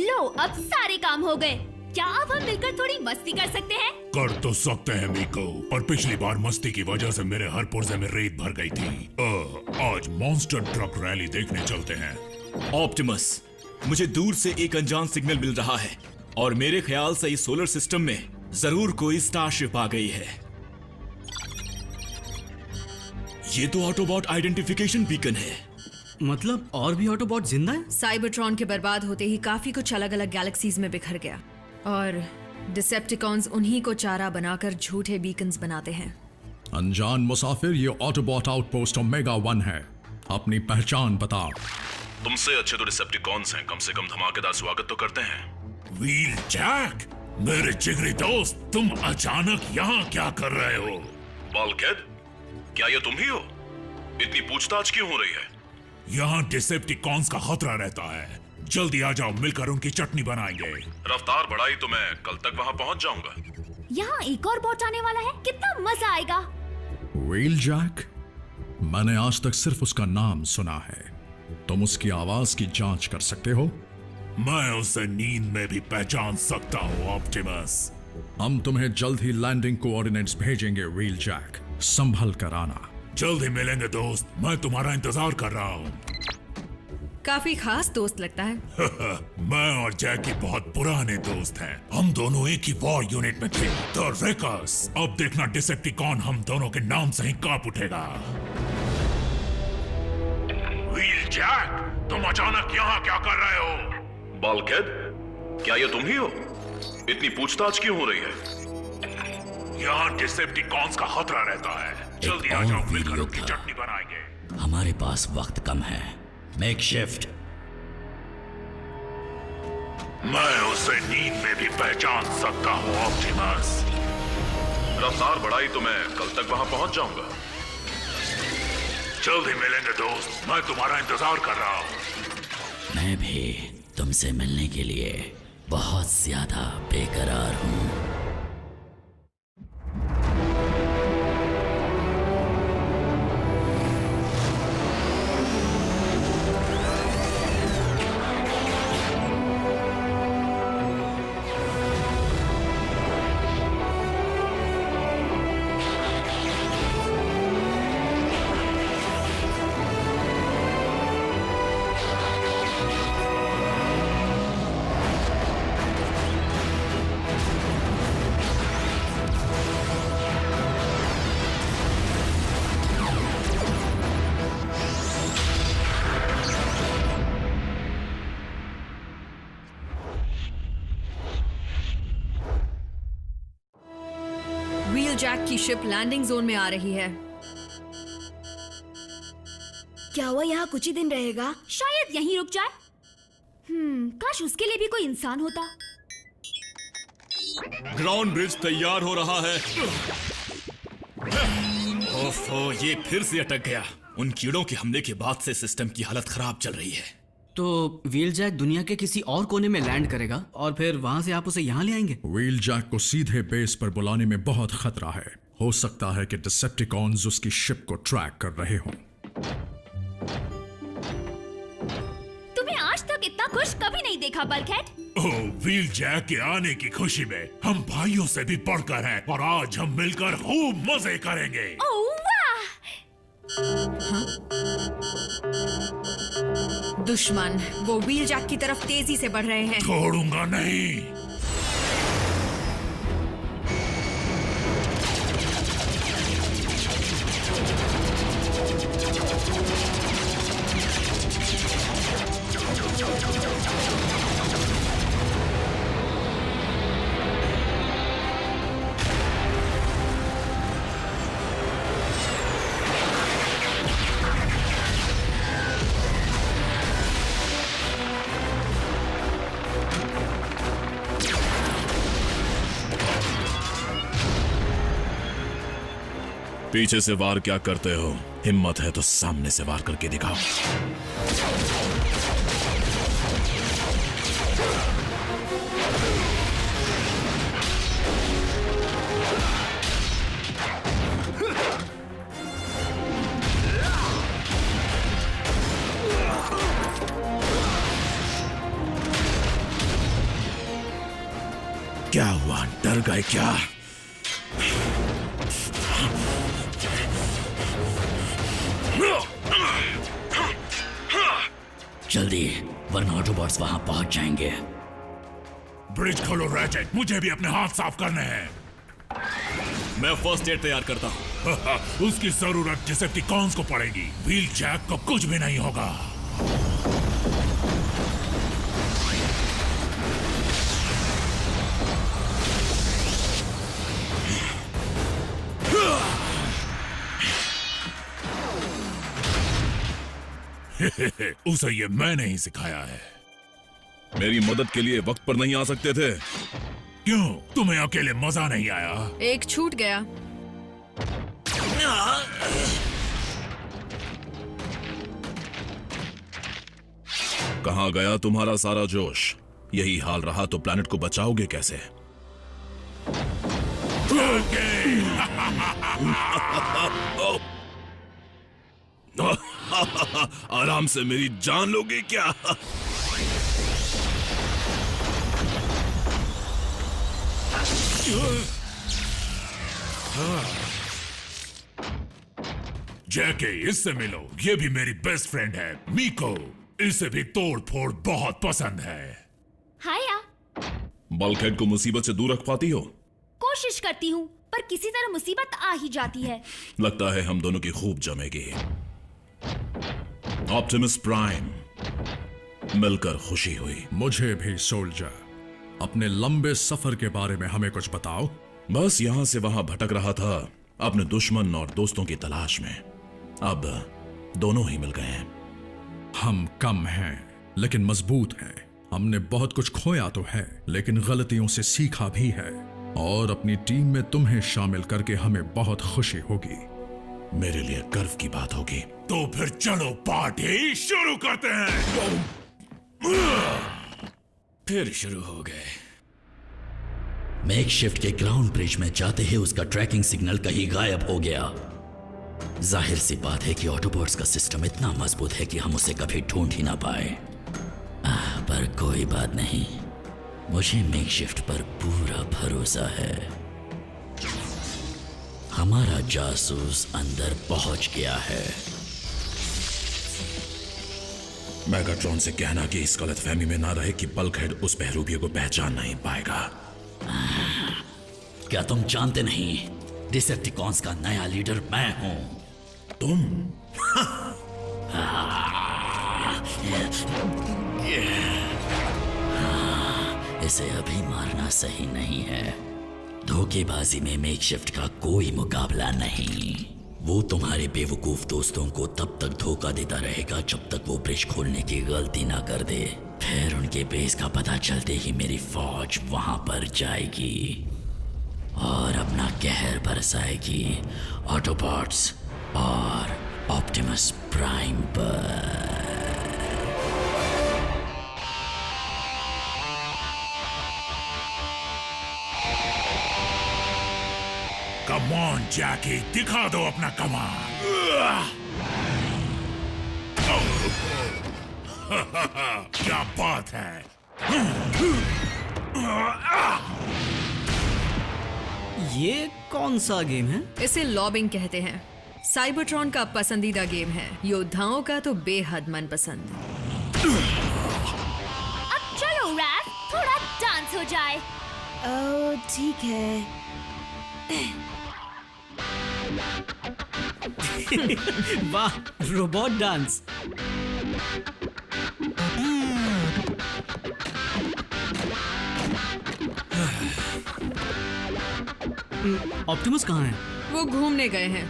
लो अब सारे काम हो गए। क्या अब हम मिलकर थोड़ी मस्ती कर सकते हैं? कर तो सकते हैं मीको, पर पिछली बार मस्ती की वजह से मेरे हर पुर्जे में रेत भर गई थी। आज मॉन्स्टर ट्रक रैली देखने चलते हैं। ऑप्टिमस, मुझे दूर से एक अनजान सिग्नल मिल रहा है और मेरे ख्याल से इस सोलर सिस्टम में जरूर कोई स्टारशिप आ गई है। ये तो ऑटोबॉट आइडेंटिफिकेशन बीकन है। मतलब और भी ऑटोबॉट जिंदा है? साइबरट्रॉन के बर्बाद होते ही काफी कुछ अलग अलग गैलेक्सीज में बिखर गया और डिसेप्टिकॉन्स उन्हीं को चारा बनाकर झूठे बीकन्स बनाते हैं। अनजान मुसाफिर, ये ऑटोबॉट आउटपोस्ट ओमेगा 1 है। अपनी पहचान बताओ। तुमसे अच्छे तो डिसेप्टिकॉन्स हैं, कम से कम धमाकेदार स्वागत तो करते हैं। व्हील जैक, मेरे जिगरी दोस्त, तुम अचानक यहाँ क्या कर रहे हो? बल्कहेड, क्या ये तुम ही हो? इतनी पूछताछ क्यों हो रही है? यहाँ डिसेप्टिकॉन्स का खतरा रहता है। जल्दी आ जाओ, मिलकर उनकी चटनी बनाएंगे। रफ्तार बढ़ाई तो मैं कल तक वहाँ पहुँच जाऊंगा। यहाँ एक और बॉट आने वाला है, कितना मजा आएगा। व्हील जैक, मैंने आज तक सिर्फ उसका नाम सुना है। तुम उसकी आवाज की जांच कर सकते हो? मैं उसे नींद में भी पहचान सकता हूँ ऑप्टिमस। हम तुम्हें जल्द ही लैंडिंग कोऑर्डिनेट्स भेजेंगे व्हील जैक, संभल कर आना। जल्दी मिलेंगे दोस्त, मैं तुम्हारा इंतजार कर रहा हूँ। काफी खास दोस्त लगता है। मैं और जैकी बहुत पुराने दोस्त हैं। हम दोनों एक ही वॉर यूनिट में थे, द रेकर्स। अब देखना डिसेप्टिकॉन हम दोनों के नाम से ही कांप उठेगा। व्हील जैक, तुम अचानक यहाँ क्या कर रहे हो? बल्कहेड, क्या ये तुम ही हो? इतनी पूछताछ क्यों हो रही है? यहाँ डिसेप्टिकॉन्स का खतरा रहता है। जल्दी आ जाओ, मिलकर उनकी चटनी बनाएंगे। हमारे पास वक्त कम है। Make shift. मैं उसे नींद में भी पहचान सकता हूँ ऑप्टिमस। रफ्तार बढ़ाई तो मैं कल तक वहाँ पहुँच जाऊंगा। जल्दी मिलेंगे दोस्त, मैं तुम्हारा इंतजार कर रहा हूँ। मैं भी तुमसे मिलने के लिए बहुत ज्यादा बेकरार हूँ। व्हील जैक की शिप लैंडिंग जोन में आ रही है। क्या हुआ, यहाँ कुछ ही दिन रहेगा? शायद यहीं रुक जाए। काश उसके लिए भी कोई इंसान होता। ग्राउंड ब्रिज तैयार हो रहा है। ओफो, ये फिर से अटक गया। उन कीड़ों के हमले के बाद से सिस्टम की हालत खराब चल रही है। तो व्हील जैक दुनिया के किसी और कोने में लैंड करेगा और फिर वहां से आप उसे यहाँ ले आएंगे? व्हील जैक को सीधे बेस पर बुलाने में बहुत खतरा है। हो सकता है कि डिसेप्टिकॉन्स उसकी शिप को ट्रैक कर रहे हों। तुम्हें आज तक इतना खुश कभी नहीं देखा बल्कहेड। ओह, व्हील जैक के आने की खुशी में हम भाइयों से भी बढ़कर हैं और आज हम मिलकर खूब मजे करेंगे। ओह वाह! दुश्मन वो व्हील जैक की तरफ तेजी से बढ़ रहे हैं। छोड़ूंगा नहीं। पीछे से वार क्या करते हो? हिम्मत है तो सामने से वार करके दिखाओ। क्या हुआ, डर गए क्या? जल्दी, वरना ऑटोबॉट्स वहां पहुंच जाएंगे। ब्रिज खोलो रैचेट, मुझे भी अपने हाथ साफ करने हैं। मैं फर्स्ट एड तैयार करता हूं। उसकी जरूरत डिसेप्टिकॉन्स को पड़ेगी। व्हील जैक को कुछ भी नहीं होगा। उसे ये मैंने ही सिखाया है। मेरी मदद के लिए वक्त पर नहीं आ सकते थे? क्यों, तुम्हें अकेले मजा नहीं आया? एक छूट गया। कहां गया तुम्हारा सारा जोश? यही हाल रहा तो प्लैनेट को बचाओगे कैसे? आराम से मेरी जान लोगे क्या? जैके, इससे मिलो। ये भी मेरी बेस्ट फ्रेंड है, मीको। इसे भी तोड़ फोड़ बहुत पसंद है। हाया। बल्कहेड को मुसीबत से दूर रख पाती हो? कोशिश करती हूँ, पर किसी तरह मुसीबत आ ही जाती है। लगता है हम दोनों की खूब जमेगी। ऑप्टिमस प्राइम, मिलकर खुशी हुई। मुझे भी सोल्जर। अपने लंबे सफर के बारे में हमें कुछ बताओ। बस यहां से वहां भटक रहा था, अपने दुश्मन और दोस्तों की तलाश में। अब दोनों ही मिल गए हैं। हम कम हैं, लेकिन मजबूत हैं। हमने बहुत कुछ खोया तो है, लेकिन गलतियों से सीखा भी है। और अपनी टीम में तुम्हें शामिल करके हमें बहुत खुशी होगी। मेरे लिए गर्व की बात होगी। तो फिर चलो पार्टी शुरू करते हैं। फिर शुरू हो गए। मेकशिफ्ट के ग्राउंड ब्रिज में जाते ही उसका ट्रैकिंग सिग्नल कहीं गायब हो गया। जाहिर सी बात है कि ऑटोबॉट्स का सिस्टम इतना मजबूत है कि हम उसे कभी ढूंढ ही ना पाए। पर कोई बात नहीं, मुझे मेकशिफ्ट पर पूरा भरोसा है। हमारा जासूस अंदर पहुंच गया है। मैगाट्रॉन से कहना कि इस गलतफहमी में ना रहे कि बल्कहेड उस बहरूपिये को पहचान नहीं पाएगा। क्या तुम जानते नहीं, डिसेप्टिकॉन्स का नया लीडर मैं हूं। तुम? इसे अभी मारना सही नहीं है। धोखेबाजी में मेकशिफ्ट का कोई मुकाबला नहीं। वो तुम्हारे बेवकूफ दोस्तों को तब तक धोखा देता रहेगा जब तक वो ब्रिज खोलने की गलती ना कर दे। फिर उनके बेस का पता चलते ही मेरी फौज वहां पर जाएगी और अपना कहर बरसाएगी ऑटोबॉट्स और ऑप्टिमस प्राइम पर। कम ऑन जैकी, दिखा दो अपना कमाल। क्या बात है। ये कौन सा गेम है? इसे लॉबिंग कहते हैं। साइबरट्रॉन का पसंदीदा गेम है, योद्धाओं का तो बेहद मनपसंद। अब चलो रैफ, थोड़ा डांस हो जाए। ठीक है। वाह, रोबोट डांस। ऑप्टिमस कहाँ है? वो घूमने गए हैं।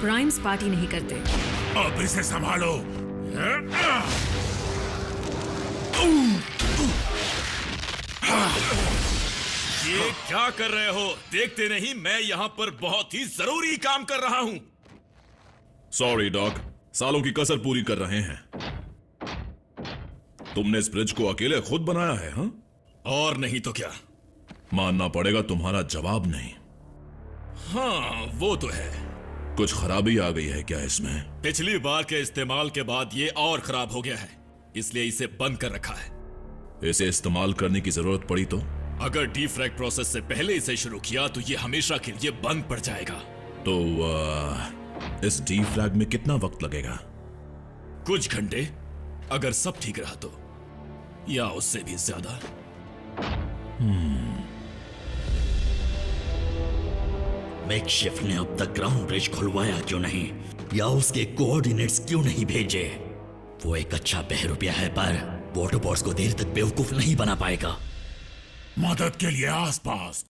प्राइम्स पार्टी नहीं करते। अब इसे संभालो। ये क्या कर रहे हो? देखते नहीं मैं यहाँ पर बहुत ही जरूरी काम कर रहा हूँ। सॉरी डॉग, सालों की कसर पूरी कर रहे हैं। तुमने इस ब्रिज को अकेले खुद बनाया है? हाँ, और नहीं तो क्या। मानना पड़ेगा तुम्हारा जवाब नहीं। हाँ वो तो है। कुछ खराबी आ गई है क्या इसमें? पिछली बार के इस्तेमाल के बाद ये और खराब हो गया है, इसलिए इसे बंद कर रखा है। इसे इस्तेमाल करने की जरूरत पड़ी तो? अगर डीफ्रैग प्रोसेस से पहले इसे शुरू किया तो ये हमेशा के लिए बंद पड़ जाएगा। तो इस डीफ्रैग में कितना वक्त लगेगा? कुछ घंटे, अगर सब ठीक रहा तो, या उससे भी ज्यादा। मेकशिफ्ट ने अब तक ग्राउंड ब्रिज खुलवाया क्यों नहीं, या उसके कोऑर्डिनेट्स क्यों नहीं भेजे? वो एक अच्छा बहरूपिया है, पर वॉटरबॉट्स को देर तक बेवकूफ नहीं बना पाएगा। मदद के लिए आसपास